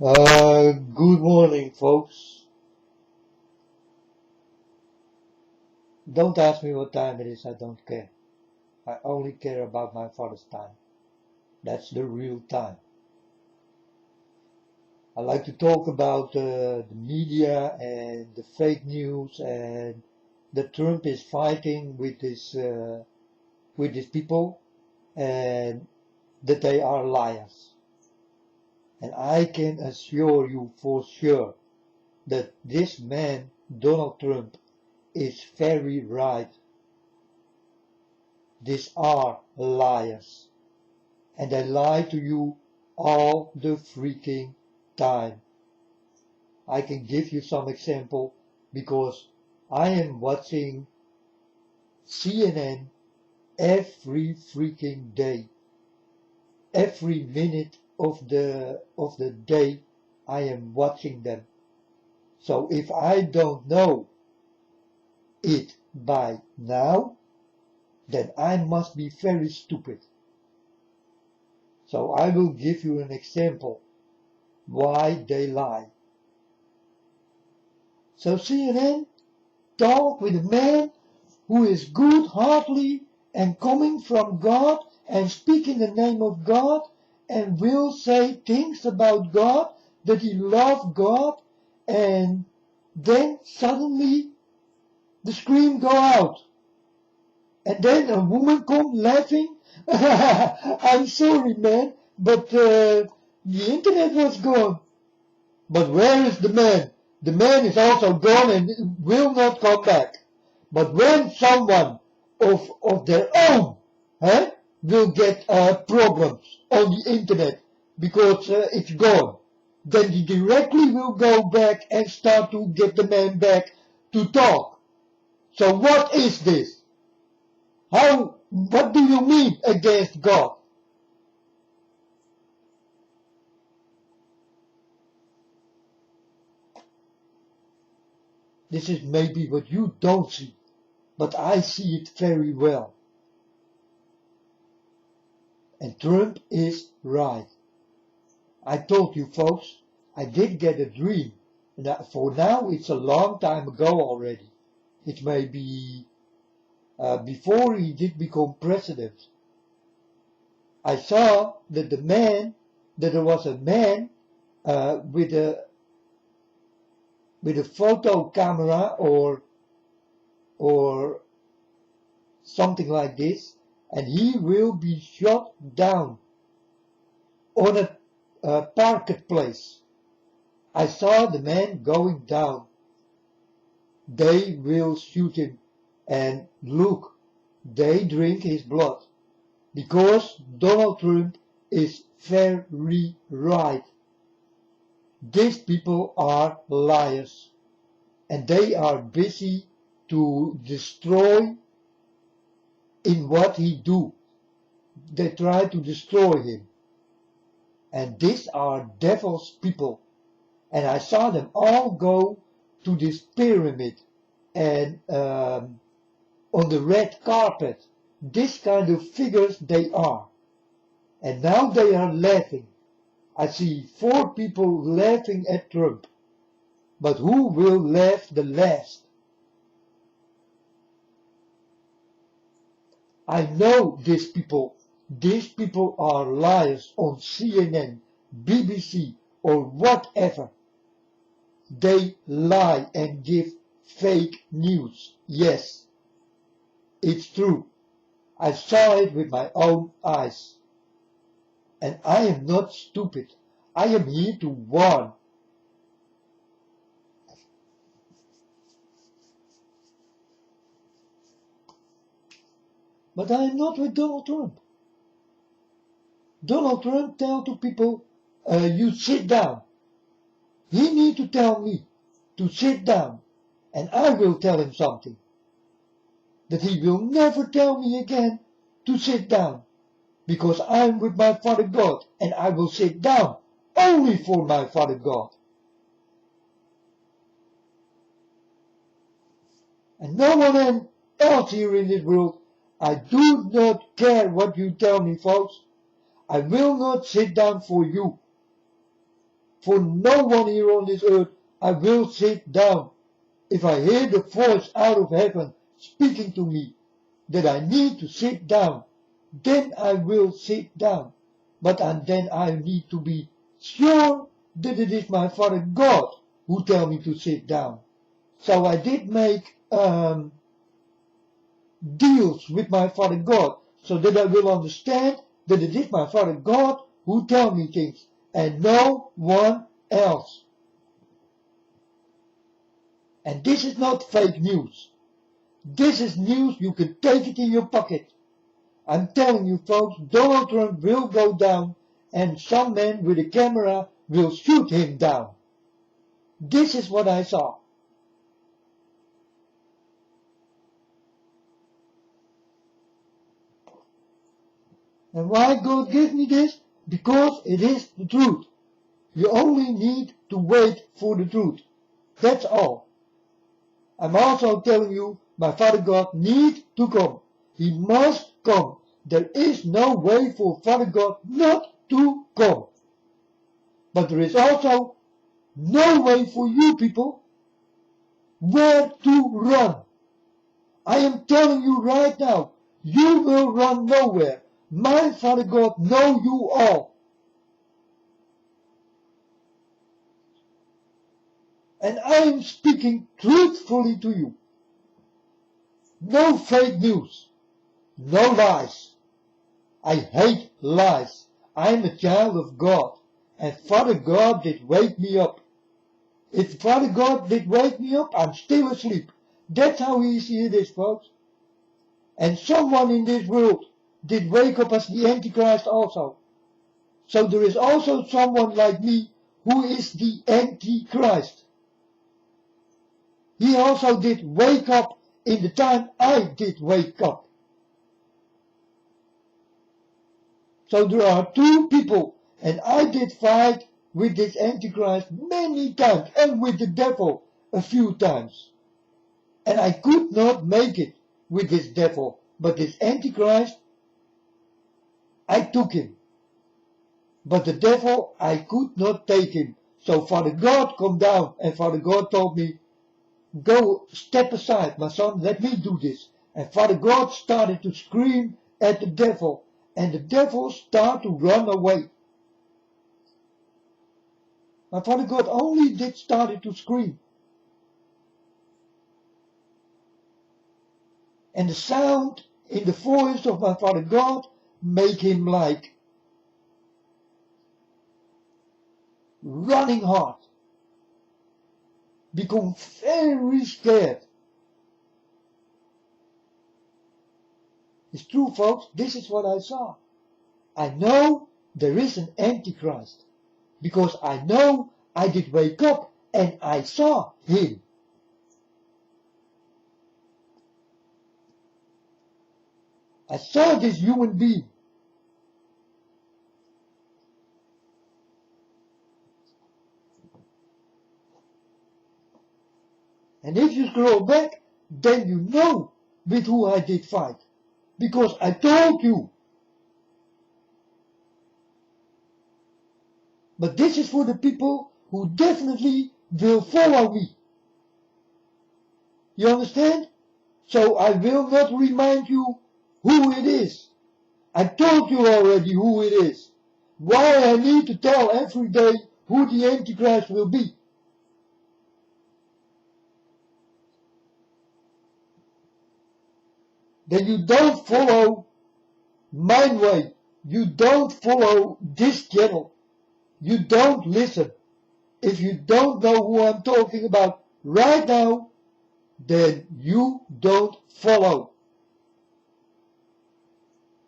Good morning, folks. Don't ask me what time it is, I don't care. I only care about my father's time. That's the real time. I like to talk about the media and the fake news and that Trump is fighting with his people and that they are liars. And I can assure you for sure that this man, Donald Trump, is very right. These are liars. And they lie to you all the freaking time. I can give you some example because I am watching CNN every freaking day. Every minute of the day I am watching them. So if I don't know it by now, then I must be very stupid. So I will give you an example why they lie. So CNN talk with a man who is good-heartedly and coming from God and speak in the name of God and will say things about God that he loves God, and then suddenly the scream go out and then a woman come laughing. I'm sorry, man, but the internet was gone. But where is the man? The man is also gone and will not come back. But when someone of their own will get problems on the internet because it's gone, then he directly will go back and start to get the man back to talk. So what is this? What do you mean against God? This is maybe what you don't see, but I see it very well. And Trump is right. I told you folks, I did get a dream. For now, it's a long time ago already. It may be before he did become president. I saw that that there was a man with a photo camera or something like this, and he will be shot down on a marketplace. I saw the man going down. They will shoot him, and look, they drink his blood, because Donald Trump is very right. These people are liars, and they are busy to destroy in what he do. They try to destroy him. And these are devil's people. And I saw them all go to this pyramid and on the red carpet. This kind of figures they are. And now they are laughing. I see 4 people laughing at Trump. But who will laugh the last? I know these people. These people are liars on CNN, BBC, or whatever. They lie and give fake news. Yes, it's true. I saw it with my own eyes. And I am not stupid. I am here to warn. But I am not with Donald Trump. Donald Trump tell to people, you sit down. He need to tell me to sit down. And I will tell him something. That he will never tell me again to sit down. Because I am with my Father God. And I will sit down only for my Father God. And no one else here in this world. I do not care what you tell me, folks. I will not sit down for you. For no one here on this earth I will sit down. If I hear the voice out of heaven speaking to me that I need to sit down, then I will sit down. But then I need to be sure that it is my Father God who tell me to sit down. So I did make deals with my Father God, so that I will understand that it is my Father God who tell me things, and no one else. And this is not fake news. This is news, you can take it in your pocket. I'm telling you folks, Donald Trump will go down, and some man with a camera will shoot him down. This is what I saw. And why God gives me this? Because it is the truth. You only need to wait for the truth. That's all. I'm also telling you, my Father God needs to come. He must come. There is no way for Father God not to come. But there is also no way for you people where to run. I am telling you right now, you will run nowhere. My Father God knows you all. And I am speaking truthfully to you. No fake news. No lies. I hate lies. I'm a child of God. And Father God did wake me up. If Father God did wake me up, I'm still asleep. That's how easy it is, folks. And someone in this world did wake up as the Antichrist also. So there is also someone like me who is the Antichrist. He also did wake up in the time I did wake up. So there are two people, and I did fight with this Antichrist many times, and with the devil a few times. And I could not make it with this devil, but this Antichrist, I took him. But the devil, I could not take him. So Father God come down, and Father God told me, go step aside, my son, let me do this. And Father God started to scream at the devil, and the devil started to run away. My Father God only did started to scream. And the sound in the voice of my Father God make him like running hard. Become very scared. It's true, folks. This is what I saw. I know there is an Antichrist. Because I know I did wake up and I saw him. I saw this human being. And if you scroll back, then you know with who I did fight. Because I told you. But this is for the people who definitely will follow me. You understand? So I will not remind you who it is. I told you already who it is. Why I need to tell every day who the Antichrist will be. Then you don't follow my way. You don't follow this channel. You don't listen. If you don't know who I'm talking about right now, then you don't follow.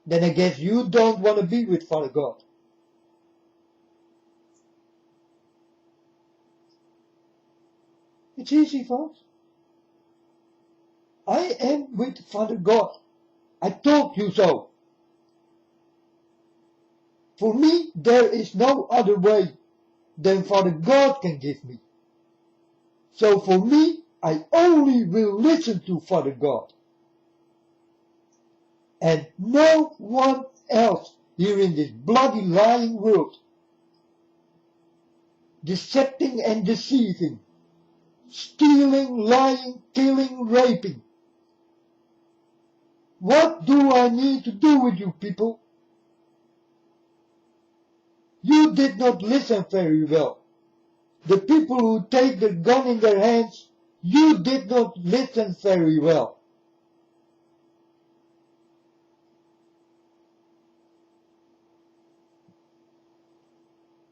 Then I guess you don't want to be with Father God. It's easy, folks. I am with Father God. I told you so. For me, there is no other way than Father God can give me. So for me, I only will listen to Father God. And no one else here in this bloody lying world. decepting and deceiving, stealing, lying, killing, raping. What do I need to do with you people? You did not listen very well. The people who take the gun in their hands, you did not listen very well.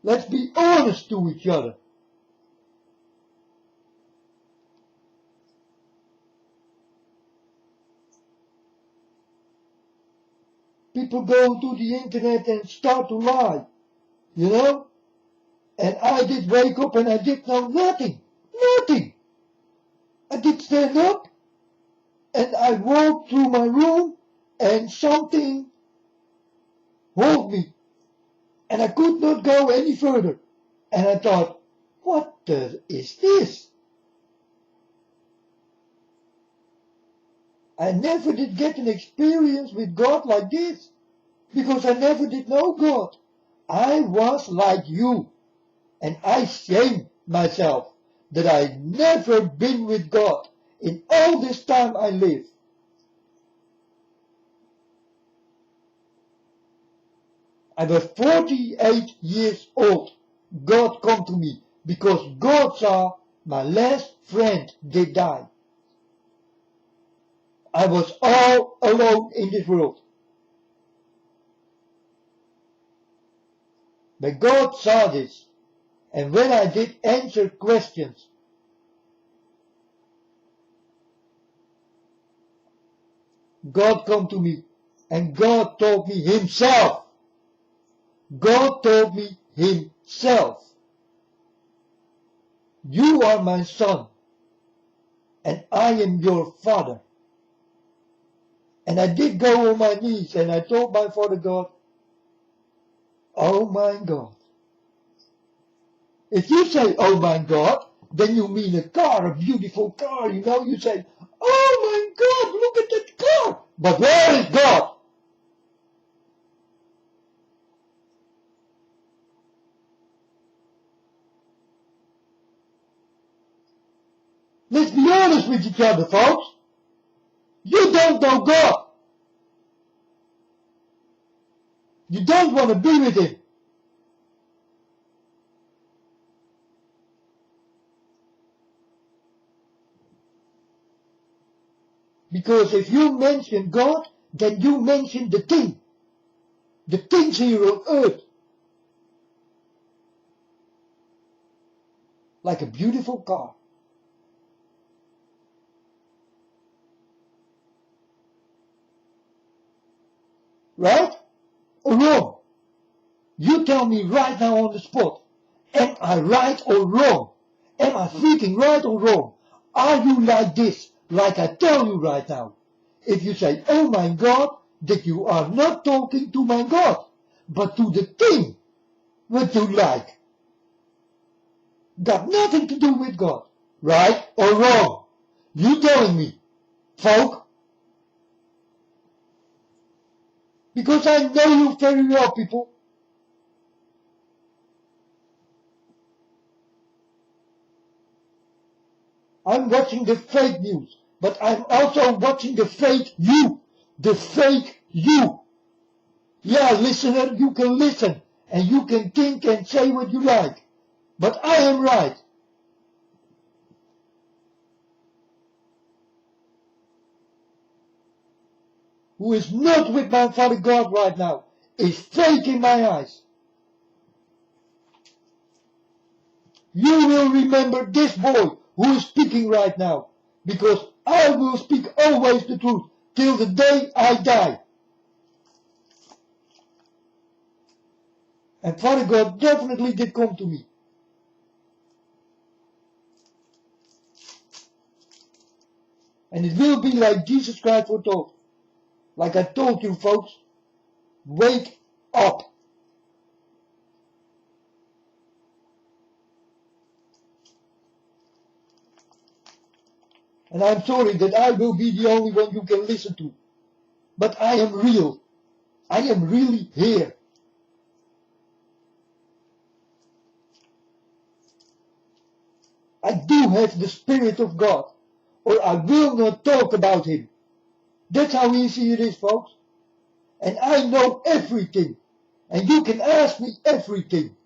Let's be honest to each other. People go to the internet and start to lie, you know? And I did wake up and I did know nothing. Nothing. I did stand up and I walked through my room and something hold me. And I could not go any further. And I thought, what is this? I never did get an experience with God like this, because I never did know God. I was like you, and I shame myself that I never been with God in all this time I live. I was 48 years old. God come to me because God saw my last friend did die. I was all alone in this world. But God saw this, and when I did answer questions, God come to me, and God told me himself. God told me himself. You are my son, and I am your father. And I did go on my knees, and I told my Father God, oh my God. If you say, oh my God, then you mean a car, a beautiful car, you know, you say, oh my God, look at that car. But where is God? Let's be honest with each other, folks. You don't know God. You don't want to be with him. Because if you mention God, then you mention the things here on earth. Like a beautiful car. Right or wrong? You tell me right now on the spot. Am I right or wrong? Am I freaking right or wrong? Are you like this, like I tell you right now? If you say, oh my God, that you are not talking to my God, but to the thing what you like. Got nothing to do with God. Right or wrong? You telling me, folk? Because I know you very well, people. I'm watching the fake news, but I'm also watching the fake you. The fake you. Yeah, listener, you can listen, and you can think and say what you like. But I am right. Who is not with my Father God right now is fake in my eyes. You will remember this boy who is speaking right now, because I will speak always the truth till the day I die. And Father God definitely did come to me. And it will be like Jesus Christ foretold. Like I told you folks, wake up. And I'm sorry that I will be the only one you can listen to. But I am real. I am really here. I do have the Spirit of God, or I will not talk about Him. That's how easy it is, folks. And I know everything. And you can ask me everything.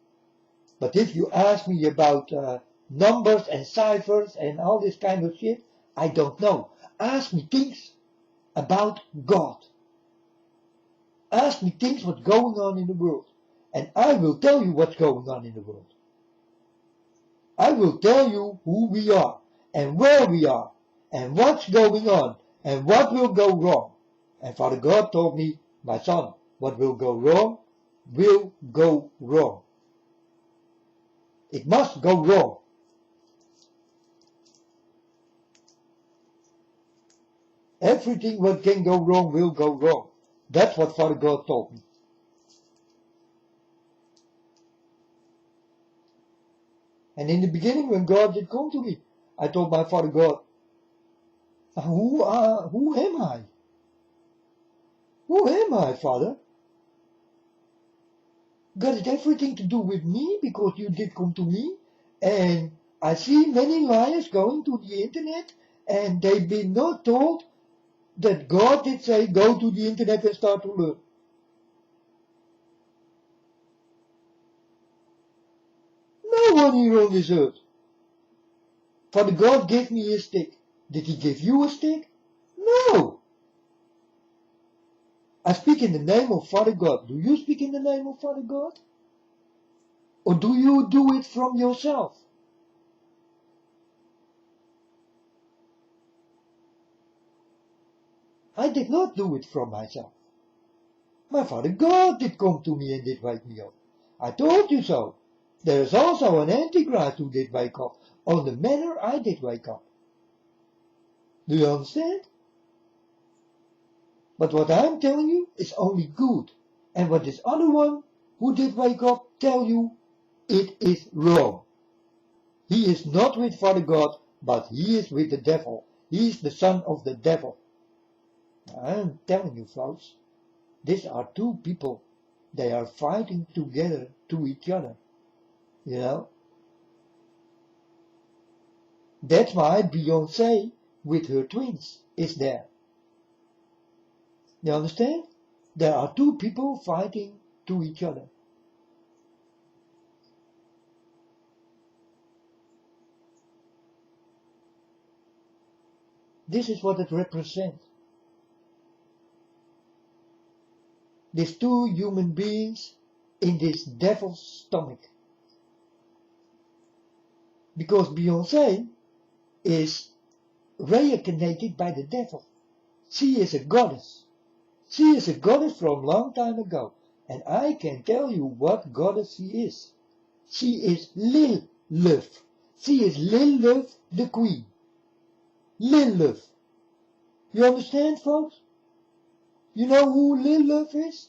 But if you ask me about numbers and ciphers and all this kind of shit, I don't know. Ask me things about God. Ask me things what's going on in the world. And I will tell you what's going on in the world. I will tell you who we are and where we are and what's going on and what will go wrong. And Father God told me, my son, what will go wrong will go wrong. It must go wrong. Everything what can go wrong will go wrong. That's what Father God told me. And in the beginning when God did come to me, I told my Father God, who am I? Who am I, Father? God had everything to do with me because you did come to me. And I see many liars going to the internet and they've been not told that God did say go to the internet and start to learn. No one here on this earth. Father God gave me a stick. Did He give you a stick? No. I speak in the name of Father God. Do you speak in the name of Father God? Or do you do it from yourself? I did not do it from myself. My Father God did come to me and did wake me up. I told you so. There is also an Antichrist who did wake up, on the manner I did wake up. Do you understand? But what I'm telling you is only good. And what this other one who did wake up tell you, it is wrong. He is not with Father God, but he is with the devil. He is the son of the devil. I'm telling you, folks, these are two people. They are fighting together to each other. You know? That's why Beyonce with her twins is there. You understand? There are two people fighting to each other. This is what it represents. These two human beings in this devil's stomach. Because Beyonce is reincarnated by the devil. She is a goddess. She is a goddess from a long time ago. And I can tell you what goddess she is. She is Lilith. She is Lilith the queen. Lilith. You understand, folks? You know who Lilith is?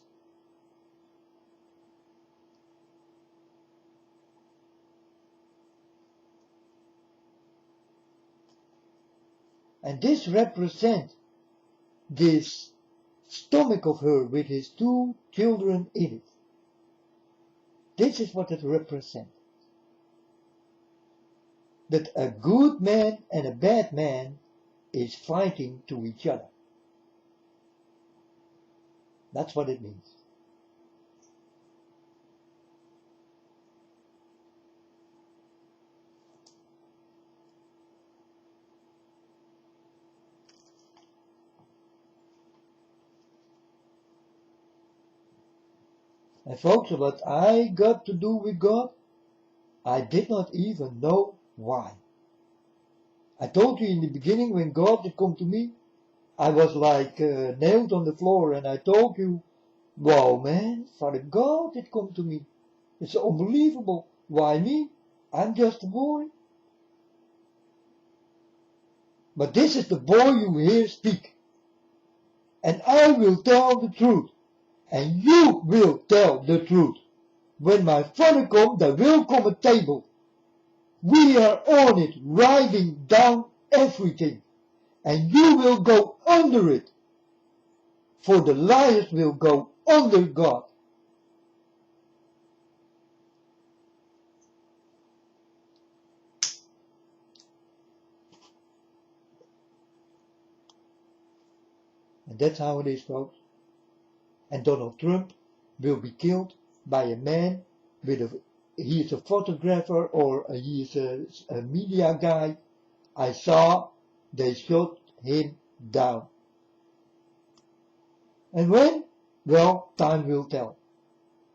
And this represents this stomach of her with his two children in it. This is what it represents. That a good man and a bad man is fighting to each other. That's what it means. And folks, what I got to do with God, I did not even know why. I told you in the beginning when God did come to me, I was like nailed on the floor, and I told you, wow man, Father God did come to me. It's unbelievable. Why me? I'm just a boy. But this is the boy you hear speak. And I will tell the truth. And you will tell the truth. When my Father comes, there will come a table. We are on it, writing down everything. And you will go under it. For the liars will go under God. And that's how it is, folks. And Donald Trump will be killed by a man he is a photographer or he is a media guy. I saw they shot him down. And when? Well, time will tell.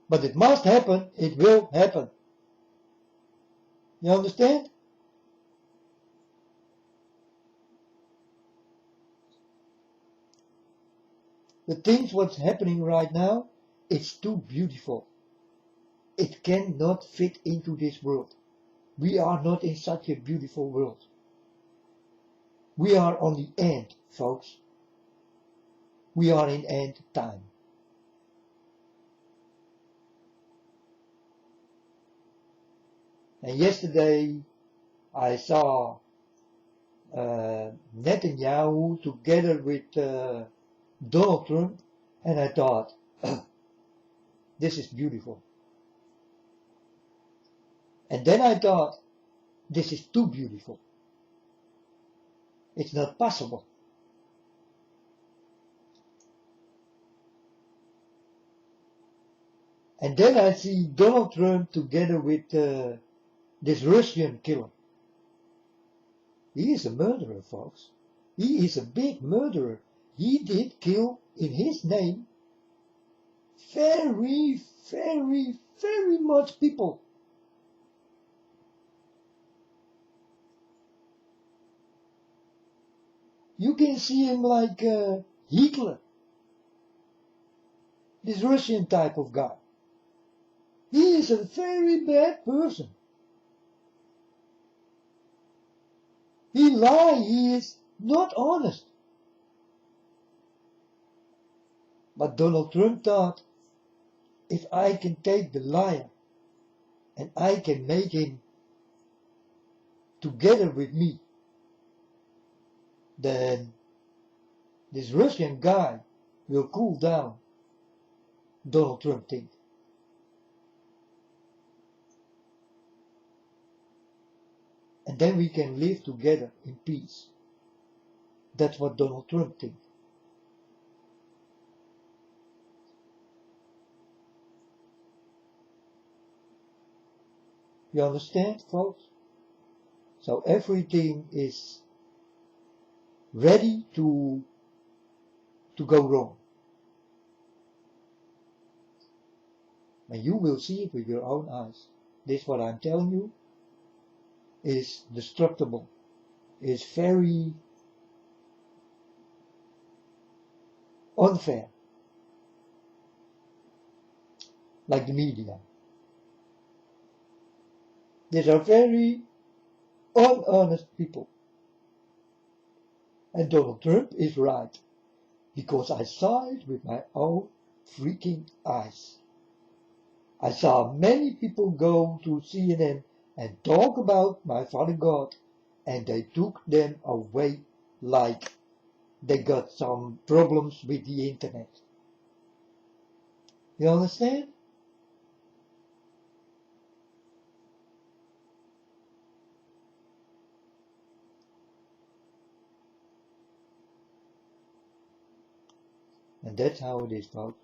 But it must happen, it will happen. You understand? The things what's happening right now, it's too beautiful. It cannot fit into this world. We are not in such a beautiful world. We are on the end, folks. We are in end time. And yesterday I saw Netanyahu together with Donald Trump, and I thought, this is beautiful. And then I thought, this is too beautiful. It's not possible. And then I see Donald Trump together with this Russian killer. He is a murderer, folks. He is a big murderer. He did kill in his name very, very, very much people. You can see him like Hitler, this Russian type of guy. He is a very bad person. He lies, he is not honest. But Donald Trump thought, if I can take the liar and I can make him together with me, then this Russian guy will cool down. Donald Trump thinks. And then we can live together in peace. That's what Donald Trump thinks. You understand, folks? So everything is ready to go wrong. And you will see it with your own eyes. This, what I'm telling you, is destructible, is very unfair, like the media. These are very unhonest people. And Donald Trump is right, because I saw it with my own freaking eyes. I saw many people go to CNN and talk about my Father God, and they took them away like they got some problems with the internet. You understand? And that's how it is, folks.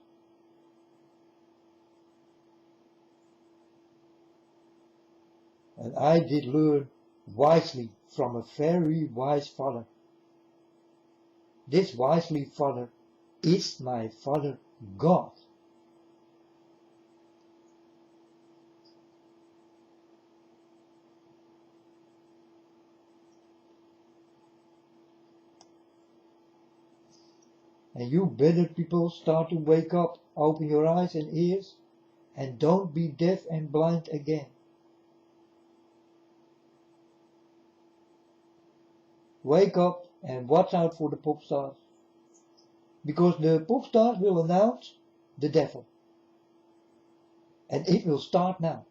And I did learn wisely from a very wise father. This wisely father is my Father God. And you better people start to wake up, open your eyes and ears, and don't be deaf and blind again. Wake up and watch out for the pop stars. Because the pop stars will announce the devil. And it will start now.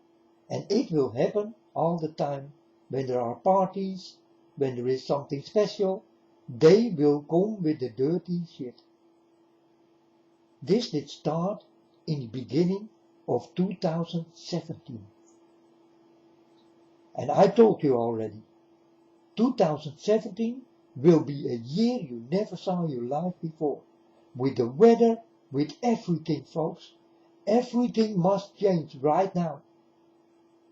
And it will happen all the time. When there are parties, when there is something special, they will come with the dirty shit. This did start in the beginning of 2017. And I told you already, 2017 will be a year you never saw in your life before. with the weather, with everything, folks. Everything must change right now.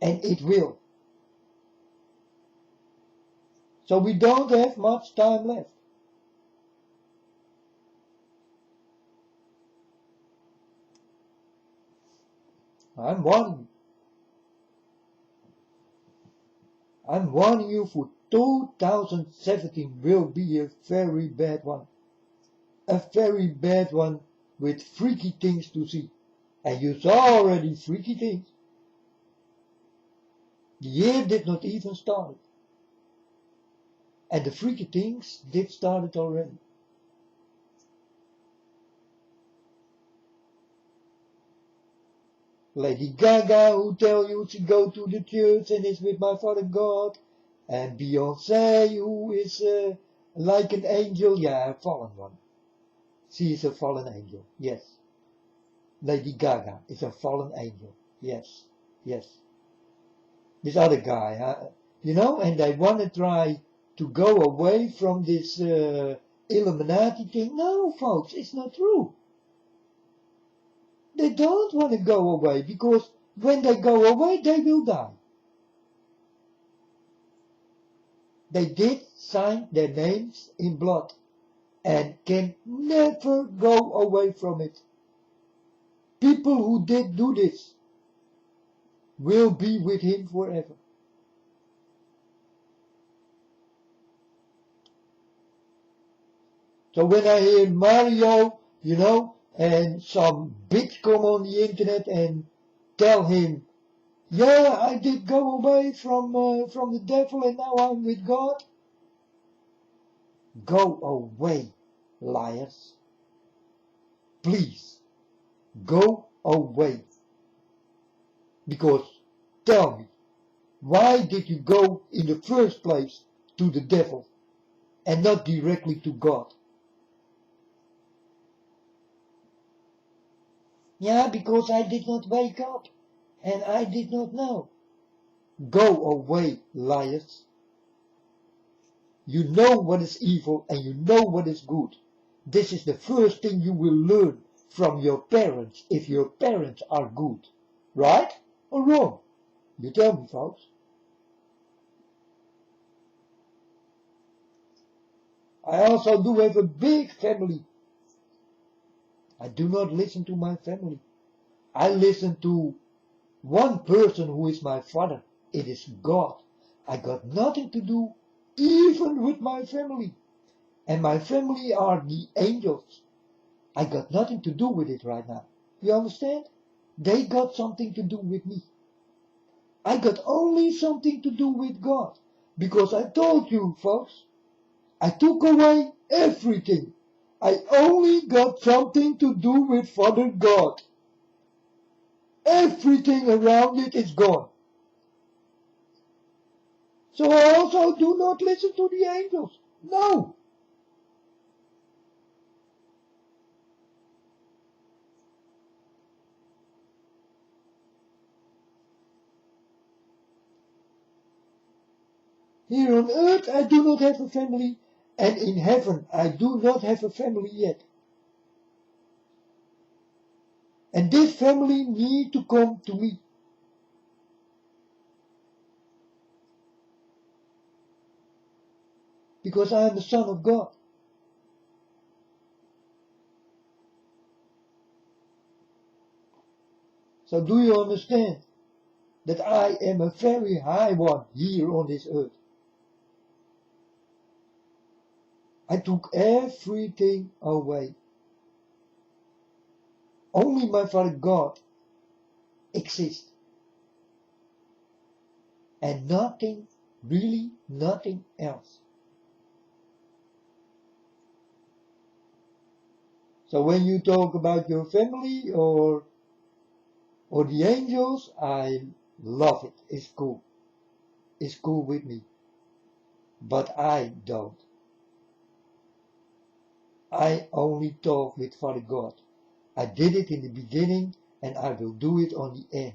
And it will. So we don't have much time left. I'm warning you for 2017 will be a very bad one. A very bad one with freaky things to see. And you saw already freaky things. The year did not even start. And the freaky things did start it already. Lady Gaga who tell you to go to the church and is with my Father God. And Beyoncé who is like an angel, yeah, a fallen one. She is a fallen angel, yes. Lady Gaga is a fallen angel, yes, yes. This other guy, and they want to try to go away from this Illuminati thing. No, folks, it's not true. They don't want to go away because when they go away, they will die. They did sign their names in blood and can never go away from it. People who did do this will be with him forever. So when I hear Mario, and some bitch come on the internet and tell him, yeah, I did go away from the devil and now I'm with God. Go away, liars. Please, go away. Because, tell me, why did you go in the first place to the devil and not directly to God? Yeah, because I did not wake up and I did not know. Go away, liars. You know what is evil and you know what is good. This is the first thing you will learn from your parents if your parents are good. Right or wrong? You tell me, folks. I also do have a big family. I do not listen to my family. I listen to one person who is my father. It is God. I got nothing to do even with my family. And my family are the angels. I got nothing to do with it right now. You understand? They got something to do with me. I got only something to do with God. Because I told you, folks, I took away everything. I only got something to do with Father God. Everything around it is gone. So I also do not listen to the angels. No. Here on earth I do not have a family, and in heaven I do not have a family yet. And this family need to come to me. Because I am the Son of God. So do you understand that I am a very high one here on this earth? I took everything away. Only my Father God exists. And nothing, really nothing else. So when you talk about your family or the angels, I love it. It's cool. It's cool with me. But I don't. I only talk with Father God. I did it in the beginning and I will do it on the end.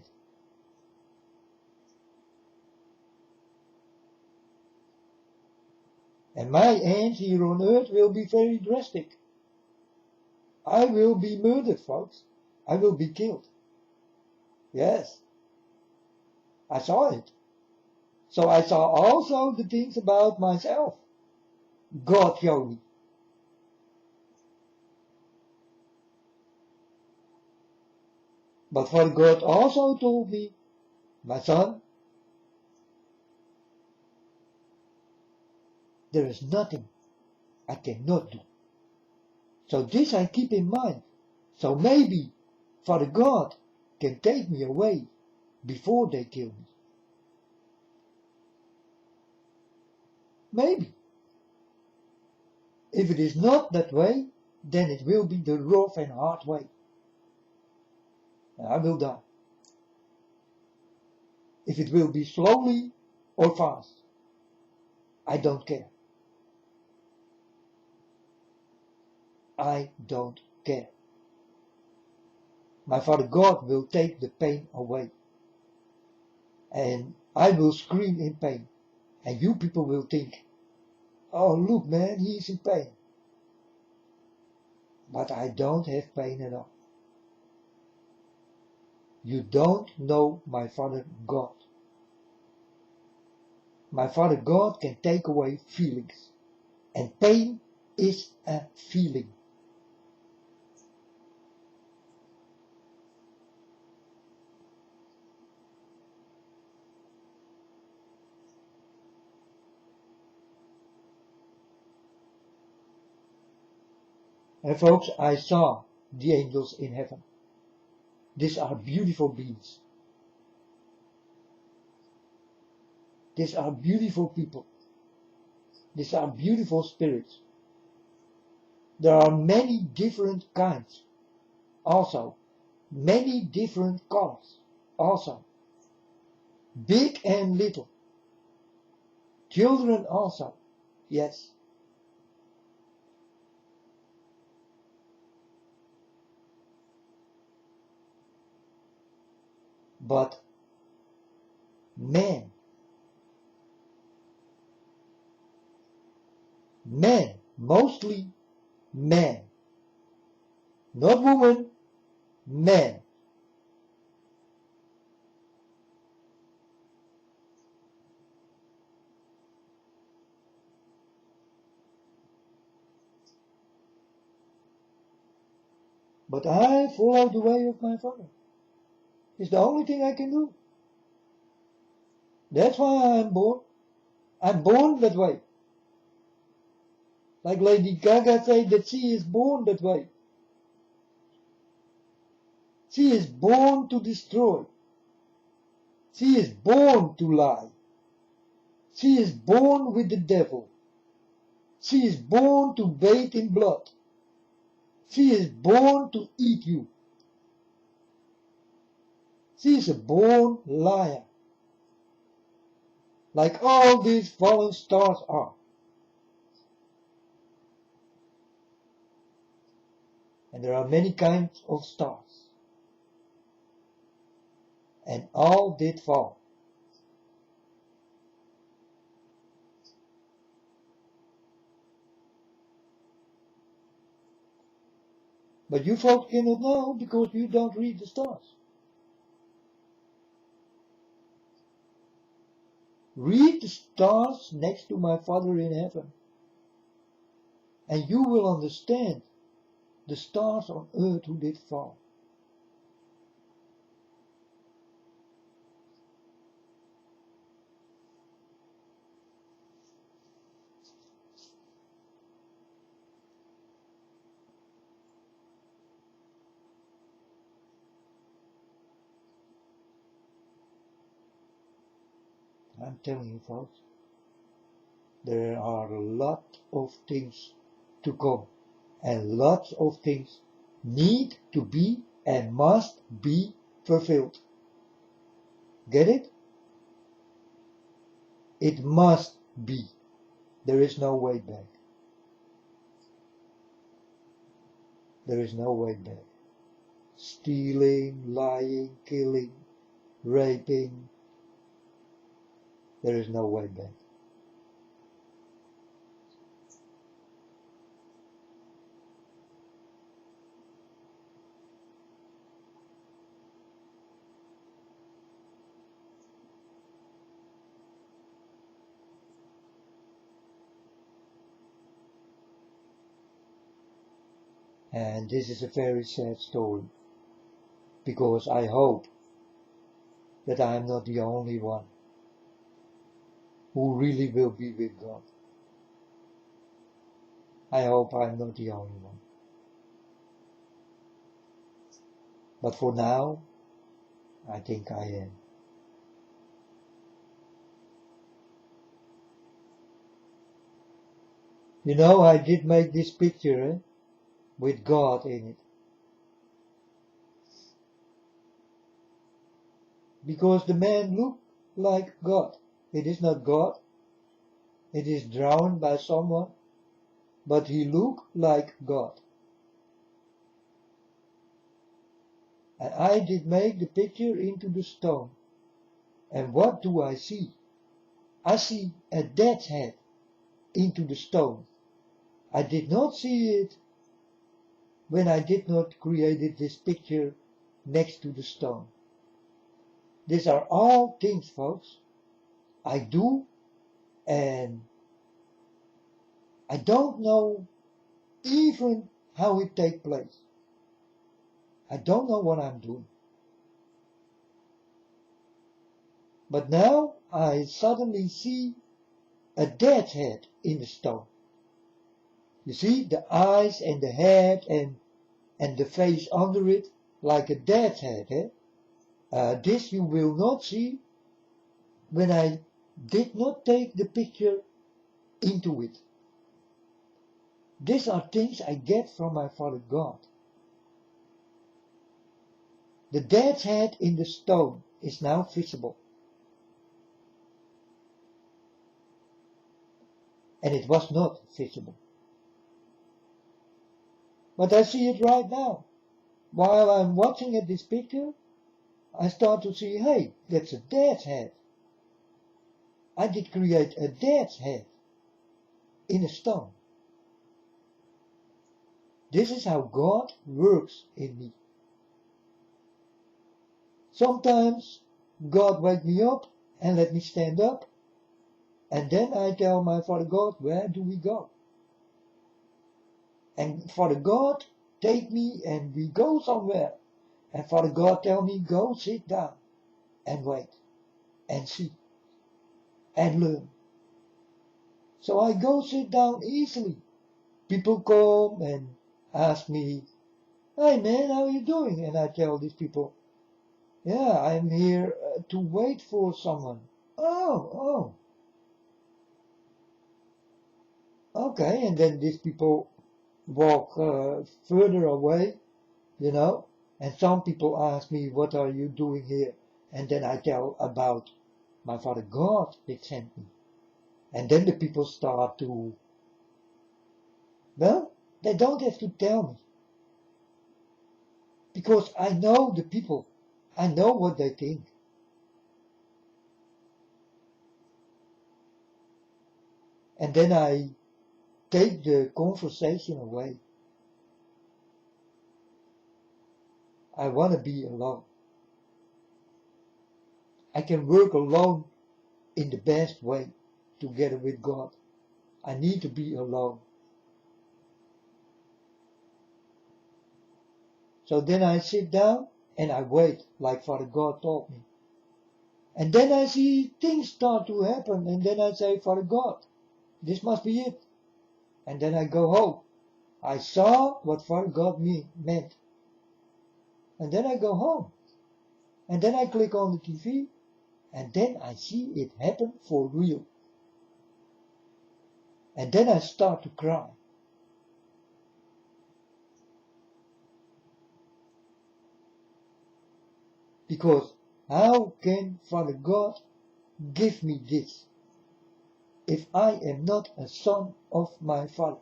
And my end here on earth will be very drastic. I will be murdered, folks. I will be killed. Yes, I saw it. So I saw also the things about myself. God showed me. But Father God also told me, my son, there is nothing I cannot do. So this I keep in mind. So maybe Father God can take me away before they kill me. Maybe. If it is not that way, then it will be the rough and hard way. And I will die. If it will be slowly or fast, I don't care. I don't care. My Father God will take the pain away. And I will scream in pain. And you people will think, oh look man, he is in pain. But I don't have pain at all. You don't know my Father God. My Father God can take away feelings. And pain is a feeling. And folks, I saw the angels in heaven. These are beautiful beings. These are beautiful people. These are beautiful spirits. There are many different kinds. Also, many different colors. Also, big and little. Children also. Yes. But men, mostly men, not women, men. But I follow the way of my Father. It's the only thing I can do. That's why I'm born. I'm born that way. Like Lady Gaga said that she is born that way. She is born to destroy. She is born to lie. She is born with the devil. She is born to bathe in blood. She is born to eat you. She is a born liar. Like all these fallen stars are. And there are many kinds of stars. And all did fall. But you folks cannot know because you don't read the stars. Read the stars next to my Father in heaven. And you will understand the stars on earth who did fall. I'm telling you folks, there are a lot of things to come. And lots of things need to be and must be fulfilled. Get it? It must be. There is no way back. There is no way back. Stealing, lying, killing, raping. There is no way back. And this is a very sad story, because I hope that I am not the only one who really will be with God. I hope I am not the only one. But for now, I think I am. You know, I did make this picture with God in it. Because the man looked like God. It is not God. It is drawn by someone. But he looked like God. And I did make the picture into the stone. And what do I see? I see a dead head into the stone. I did not see it when I did not create this picture next to the stone. These are all things, folks, I do, and I don't know even how it takes place. I don't know what I'm doing. But now I suddenly see a dead head in the stone. You see the eyes and the head and the face under it, like a dead head. This you will not see when I did not take the picture into it. These are things I get from my Father God. The dead head in the stone is now visible. And it was not visible. But I see it right now. While I'm watching at this picture, I start to see, hey, that's a dead head. I did create a dead head in a stone. This is how God works in me. Sometimes God wake me up and let me stand up, and then I tell my Father God, where do we go? And Father God take me and we go somewhere. And Father God tell me, go sit down and wait and see and learn. So I go sit down easily. People come and ask me, hey man, how are you doing? And I tell these people, yeah, I'm here to wait for someone. Oh, okay. And then these people walk further away, you know. And some people ask me, what are you doing here? And then I tell about my Father God that sent me. And then the people start to, well, they don't have to tell me. Because I know the people. I know what they think. And then I take the conversation away. I want to be alone. I can work alone in the best way together with God. I need to be alone. So then I sit down and I wait like Father God taught me. And then I see things start to happen and then I say, Father God, this must be it. And then I go home. I saw what Father God meant. And then I go home. And then I click on the TV. And then I see it happen for real. And then I start to cry. Because how can Father God give me this if I am not a son of my Father?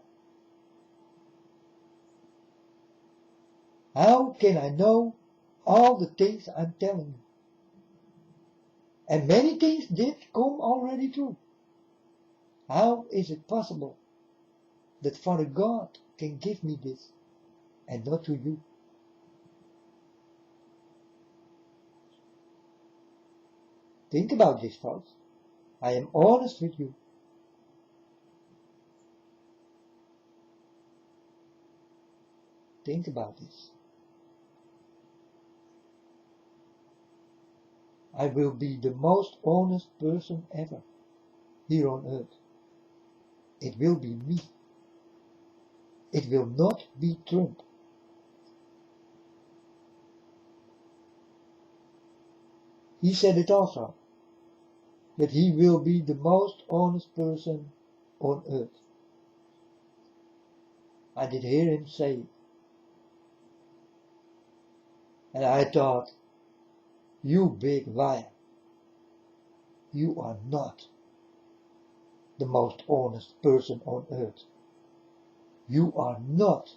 How can I know all the things I'm telling you? And many things did come already true. How is it possible that Father God can give me this and not to you? Think about this, folks. I am honest with you. Think about this. I will be the most honest person ever here on earth. It will be me. It will not be Trump. He said it also, that he will be the most honest person on earth. I did hear him say it. And I thought, you big liar, you are not the most honest person on earth. You are not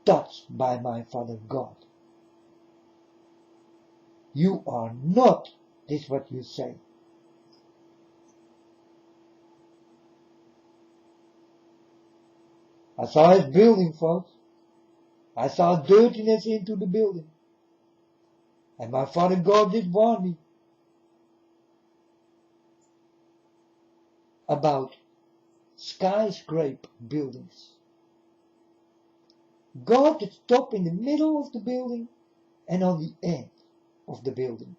touched by my Father God. You are not, this is what you say. I saw his building, folks. I saw dirtiness into the building. And my Father God did warn me about skyscraper buildings. God did stop in the middle of the building and on the end of the building.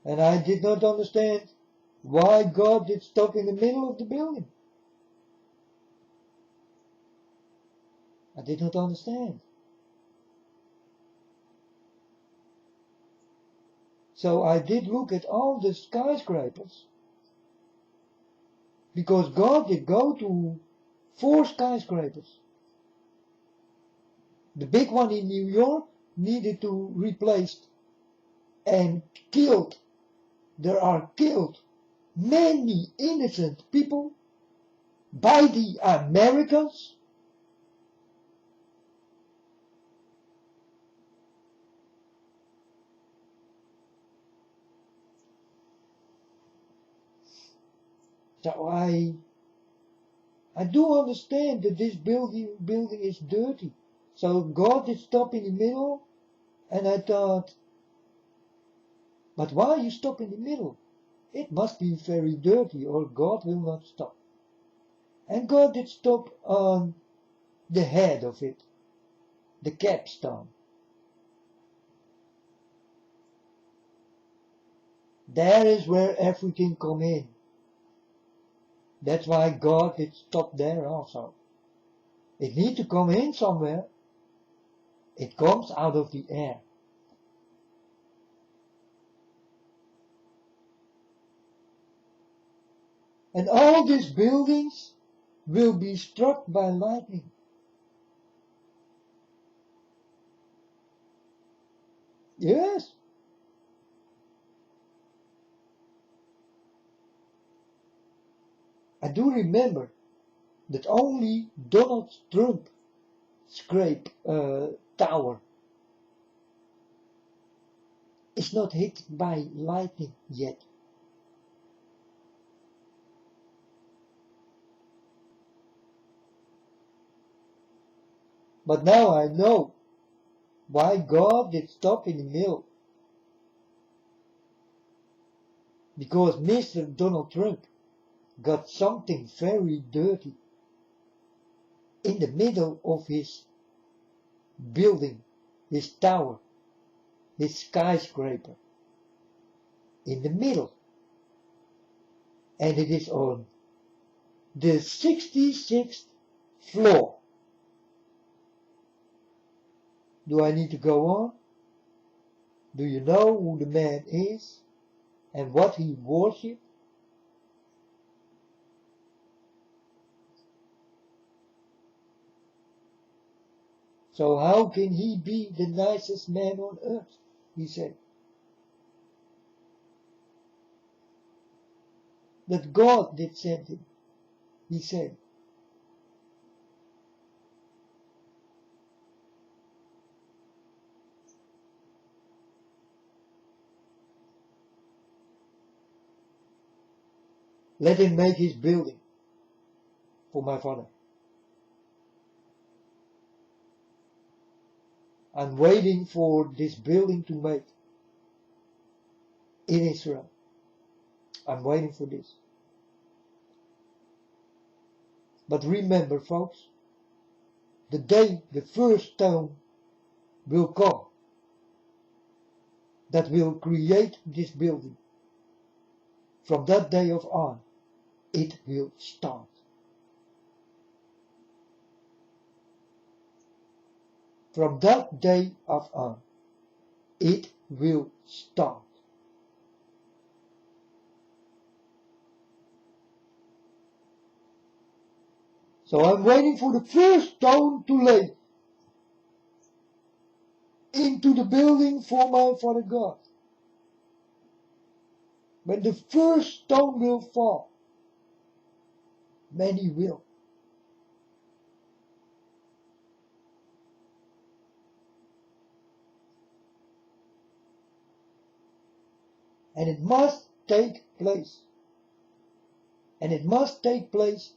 And I did not understand why God did stop in the middle of the building. I did not understand. So I did look at all the skyscrapers, because God did go to 4 skyscrapers. The big one in New York needed to replace and killed. There are killed many innocent people by the Americans. So I do understand that this building is dirty. So God did stop in the middle, and I thought, but why you stop in the middle? It must be very dirty, or God will not stop. And God did stop on the head of it, the capstone. There is where everything come in. That's why God did stop there also. It needs to come in somewhere. It comes out of the air. And all these buildings will be struck by lightning. Yes. I do remember that only Donald Trump tower is not hit by lightning yet. But now I know why God did stop in the middle. Because Mr. Donald Trump got something very dirty in the middle of his building, his tower, his skyscraper. In the middle. And it is on the 66th floor. Do I need to go on? Do you know who the man is and what he worships? So how can he be the nicest man on earth? He said. That God did send him. He said. Let him make his building for my Father. I'm waiting for this building to make in Israel. I'm waiting for this. But remember, folks, the day the first stone will come that will create this building, from that day of on, it will start. From that day of on, it will start. So I'm waiting for the first stone to lay into the building for my Father God. When the first stone will fall, many will. And it must take place. And it must take place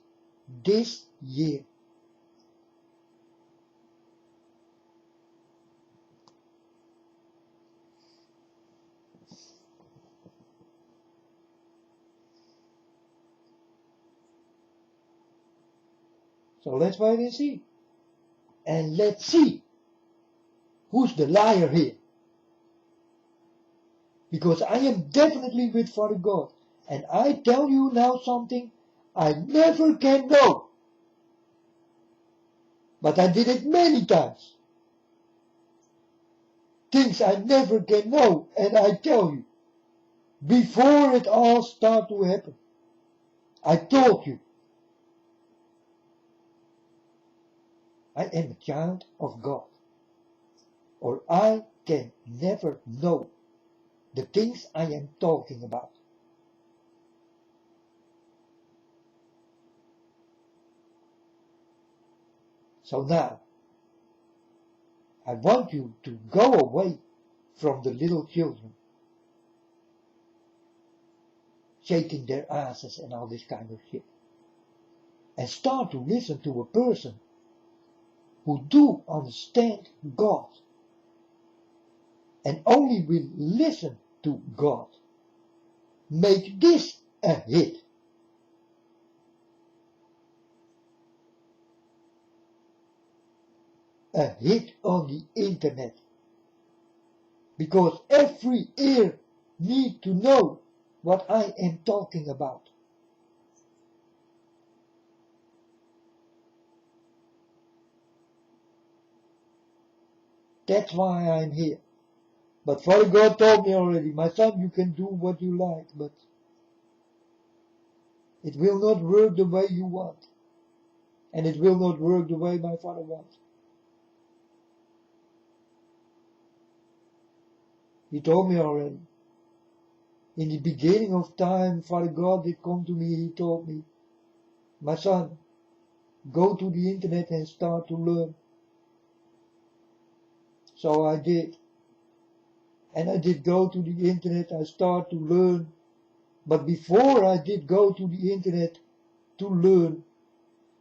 this year. So let's wait and see. And let's see who's the liar here. Because I am definitely with Father God. And I tell you now something I never can know. But I did it many times. Things I never can know. And I tell you, before it all started to happen, I told you, I am a child of God. Or I can never know the things I am talking about. So now, I want you to go away from the little children, shaking their asses and all this kind of shit, and start to listen to a person who do understand God, and only will listen to God. Make this a hit. A hit on the internet. Because every ear needs to know what I am talking about. That's why I'm here. But Father God told me already, my son, you can do what you like, but it will not work the way you want. And it will not work the way my Father wants. He told me already. In the beginning of time, Father God did come to me, he told me, my son, go to the internet and start to learn. So I did. And I did go to the internet, I started to learn. But before I did go to the internet to learn,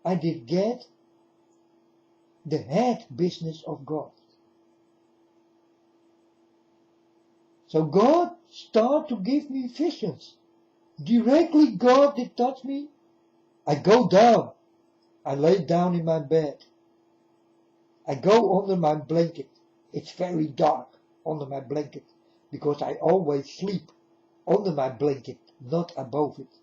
I did get the head business of God. So God started to give me visions. Directly God did touch me. I go down. I lay down in my bed. I go under my blanket. It's very dark under my blanket because I always sleep under my blanket, not above it.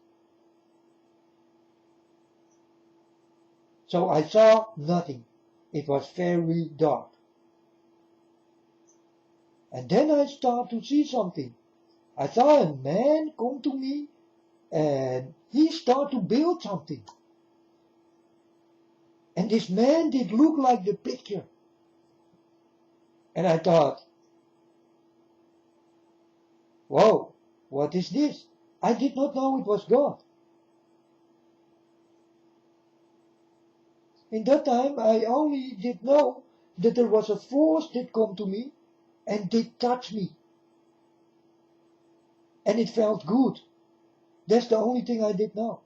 So I saw nothing. It was very dark. And then I start to see something. I saw a man come to me and he started to build something. And this man did look like the picture. And I thought, whoa, what is this? I did not know it was God. In that time, I only did know that there was a force that come to me and did touch me. And it felt good. That's the only thing I did know.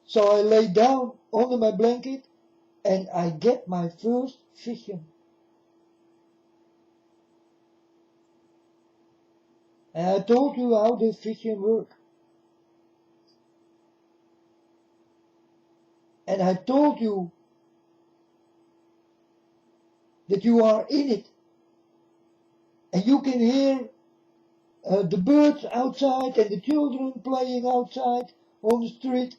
So I lay down under my blanket and I get my first vision. And I told you how this vision works. And I told you that you are in it. And you can hear the birds outside and the children playing outside on the street.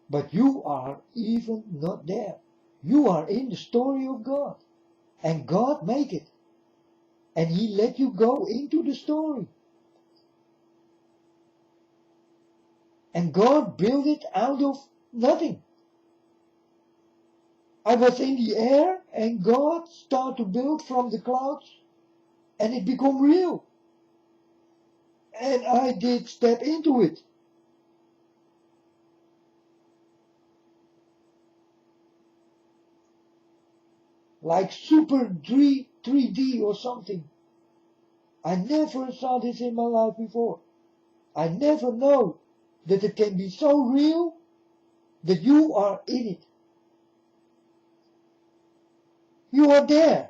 But you are even not there. You are in the story of God. And God made it. And He let you go into the story. And God built it out of nothing. I was in the air and God started to build from the clouds and it became real. And I did step into it. Like super 3D or something. I never saw this in my life before. I never know that it can be so real that you are in it. You are there.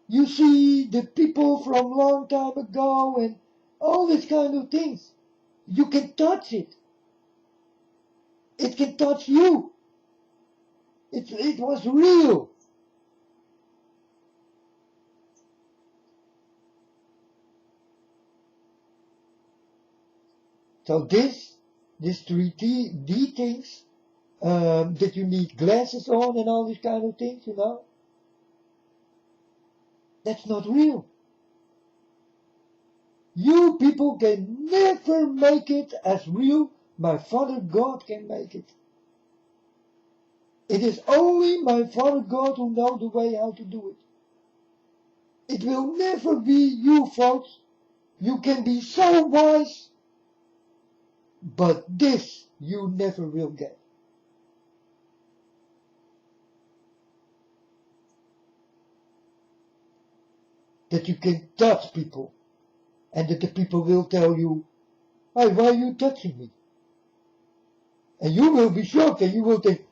You see the people from long time ago and all these kind of things. You can touch it. It can touch you. It was real. So this 3D things, that you need glasses on and all these kind of things, that's not real. You people can never make it as real. My Father God can make it. It is only my Father God who knows the way how to do it. It will never be you, folks. You can be so wise, but this you never will get. That you can touch people, and that the people will tell you, hey, why are you touching me? And you will be shocked and you will think,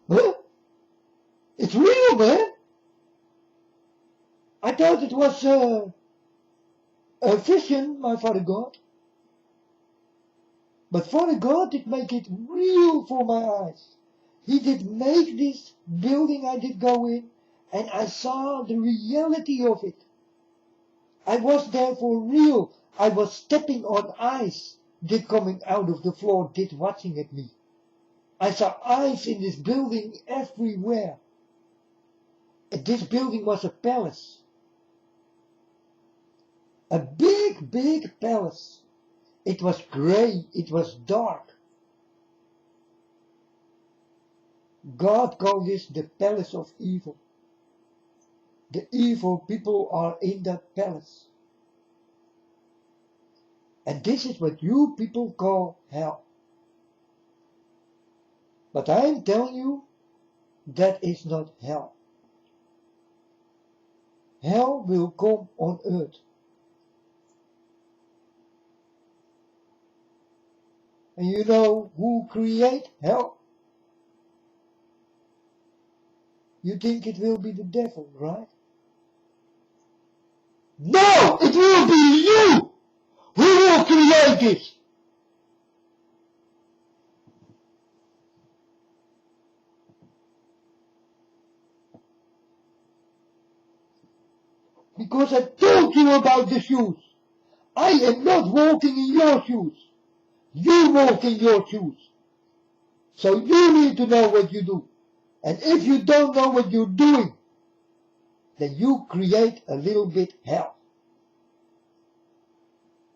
huh? It's real, man. I thought it was a vision, my Father God. But Father God did make it real for my eyes. He did make this building I did go in, and I saw the reality of it. I was there for real. I was stepping on ice, did coming out of the floor, did watching at me. I saw ice in this building everywhere. And this building was a palace. A big, big palace. It was grey, it was dark. God called this the palace of evil. The evil people are in that palace. And this is what you people call hell. But I am telling you, that is not hell. Hell will come on earth. And you know who create hell? You think it will be the devil, right? No, it will be you who will create this. Because I told you about the shoes. I am not walking in your shoes. You walk in your shoes. So you need to know what you do. And if you don't know what you're doing, then you create a little bit hell.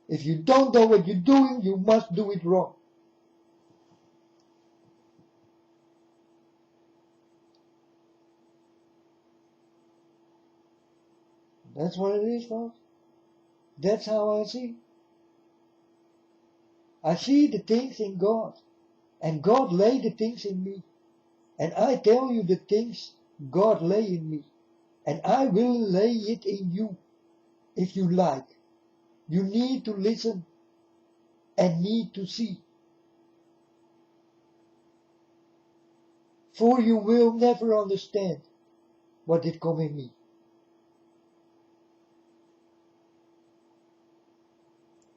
If you don't know what you're doing, you must do it wrong. That's what it is, folks. That's how I see. I see the things in God. And God lay the things in me. And I tell you the things God lay in me. And I will lay it in you, if you like. You need to listen and need to see. For you will never understand what did come in me.